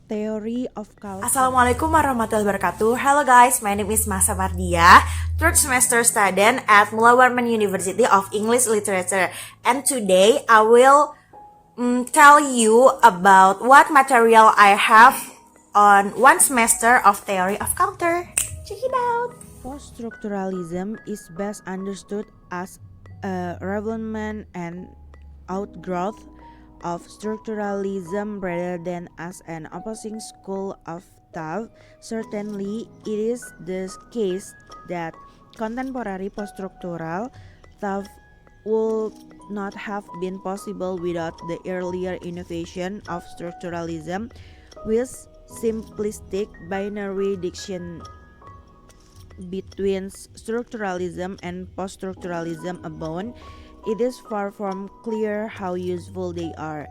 Theory of culture. Assalamualaikum warahmatullahi wabarakatuh. Hello guys, my name is Masa Mardia, third semester student at Mullah Warman University of English Literature. And today I will tell you about what material I have on one semester of Theory of Culture. Check it out. Post-structuralism is best understood as a development and outgrowth of structuralism rather than as an opposing school of thought. Certainly, it is the case that contemporary post-structural thought would not have been possible without the earlier innovation of structuralism, with simplistic binary distinction between structuralism and post-structuralism abound. It is far from clear how useful they are.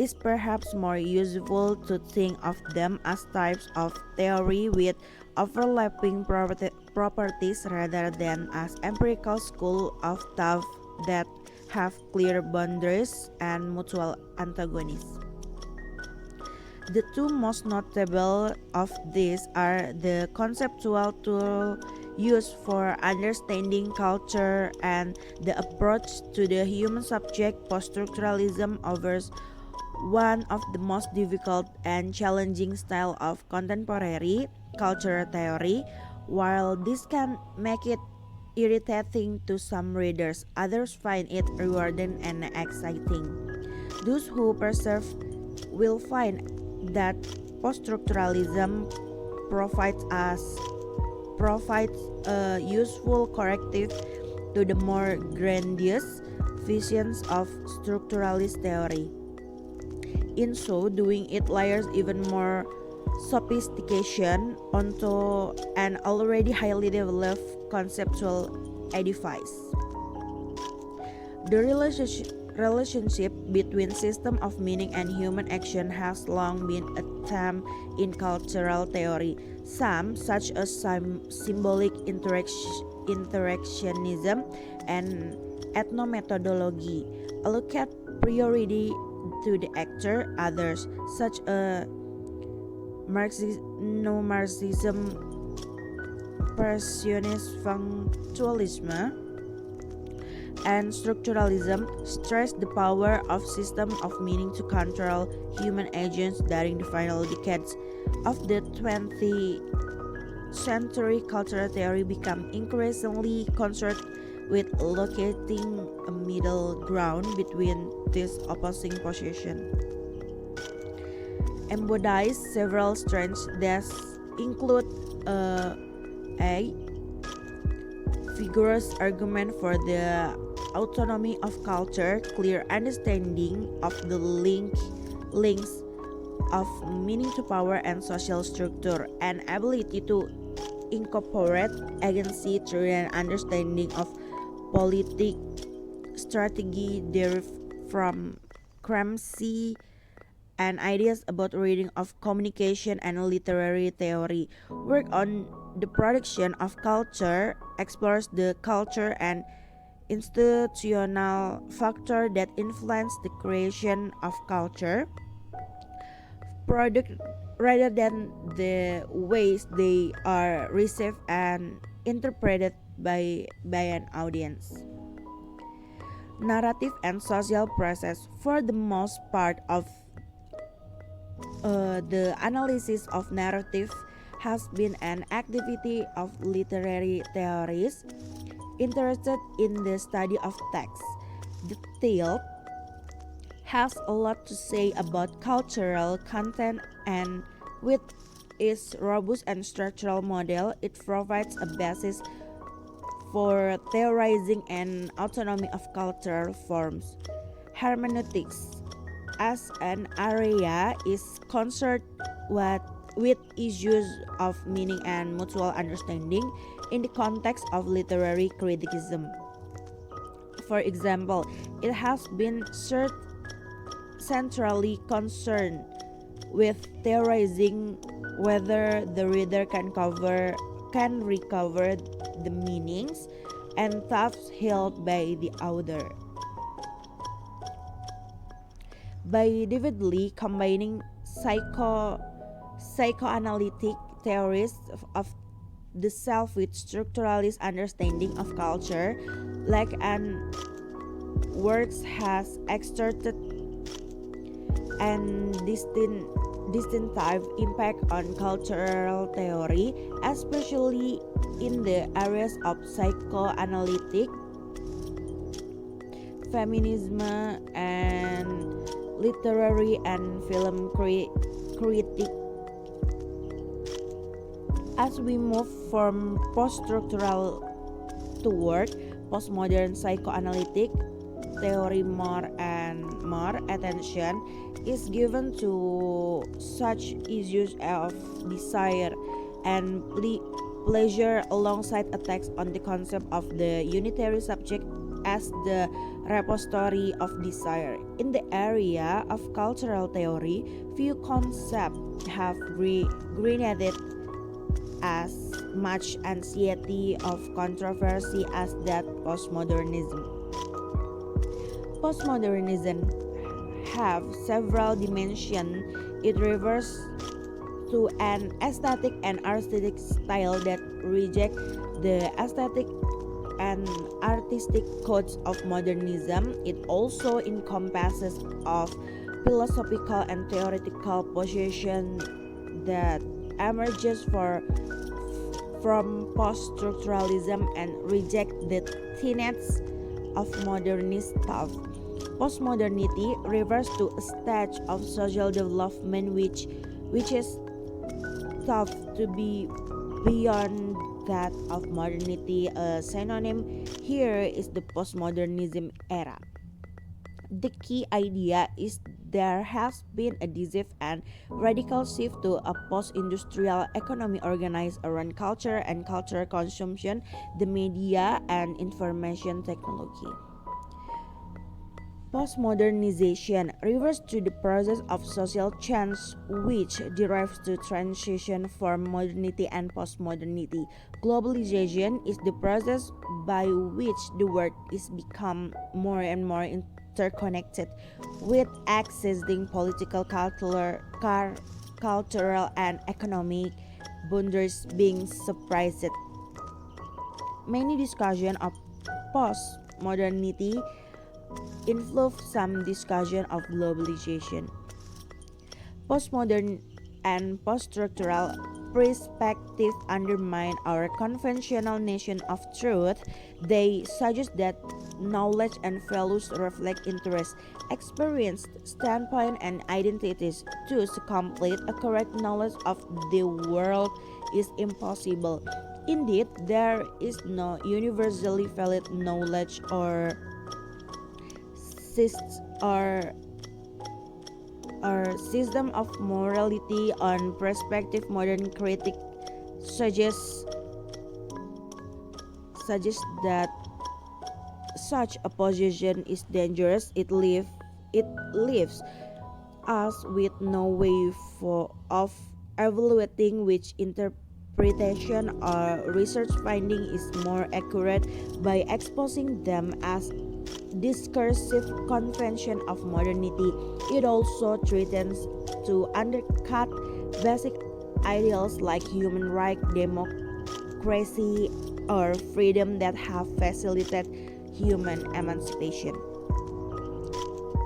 It's perhaps more useful to think of them as types of theory with overlapping properties rather than as empirical schools of thought that have clear boundaries and mutual antagonists. The two most notable of these are the conceptual tool used for understanding culture and the approach to the human subject. Post-structuralism offers one of the most difficult and challenging style of contemporary culture theory. While this can make it irritating to some readers, others find it rewarding and exciting. Those who persevere will find that post-structuralism provides a useful corrective to the more grandiose visions of structuralist theory. In so doing, it layers even more sophistication onto an already highly developed conceptual edifice. The relationship between system of meaning and human action has long been a theme in cultural theory. Some, such as symbolic interactionism and ethnomethodology, allocate priority to the actor. Others, such as Marxism, Impressionist functionalism, and structuralism, stress the power of system of meaning to control human agents. During the final decades of the 20th century, cultural theory became increasingly concerned with locating a middle ground between these opposing positions. Embodies several strands that include a vigorous argument for the autonomy of culture, clear understanding of the links of meaning to power and social structure, and ability to incorporate agency through an understanding of politic strategy derived from Gramsci, and ideas about reading of communication and literary theory. Work on the production of culture explores the culture and institutional factor that influence the creation of culture product rather than the ways they are received and interpreted by an audience. Narrative and social process. For the most part of the analysis of narrative has been an activity of literary theorists interested in the study of text. Detail has a lot to say about cultural content, and with its robust and structural model, it provides a basis for theorizing an autonomy of cultural forms. Hermeneutics as an area is concerned with issues of meaning and mutual understanding in the context of literary criticism. For example, it has been centrally concerned with theorizing whether the reader can recover the meanings and thoughts held by the author. By vividly combining psychoanalytic theories of the self with structuralist understanding of culture, like and works has exerted and distinctive impact on cultural theory, especially in the areas of psychoanalytic, feminism, and literary and film critique. As we move from post-structural toward postmodern psychoanalytic theory, more and more attention is given to such issues of desire and pleasure alongside attacks on the concept of the unitary subject as the repository of desire. In the area of cultural theory, few concepts have reignited as much anxiety of controversy as that postmodernism. Postmodernism have several dimensions. It refers to an aesthetic and artistic style that reject the aesthetic and artistic codes of modernism. It also encompasses of philosophical and theoretical position that emerges from post-structuralism and reject the tenets of modernist thought. Postmodernity refers to a stage of social development which is thought to be beyond that of modernity. A synonym here is the postmodernism era. The key idea is there has been a decisive and radical shift to a post-industrial economy organized around culture and cultural consumption, the media, and information technology. Postmodernization refers to the process of social change which derives to transition from modernity and postmodernity. Globalization is the process by which the world is become more and more interconnected, with existing political, cultural, and economic boundaries being suppressed. Many discussion of postmodernity influence some discussion of globalization. Postmodern and post-structural perspectives undermine our conventional notion of truth. They suggest that knowledge and values reflect interests, experience, standpoint, and identities. Thus, complete a correct knowledge of the world is impossible. Indeed, there is no universally valid knowledge or system of morality on perspective. Modern critic suggests that such a position is dangerous. It leaves us with no way of evaluating which interpretation or research finding is more accurate by exposing them as discursive convention of modernity. It also threatens to undercut basic ideals like human rights, democracy, or freedom that have facilitated human emancipation.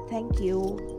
Thank you.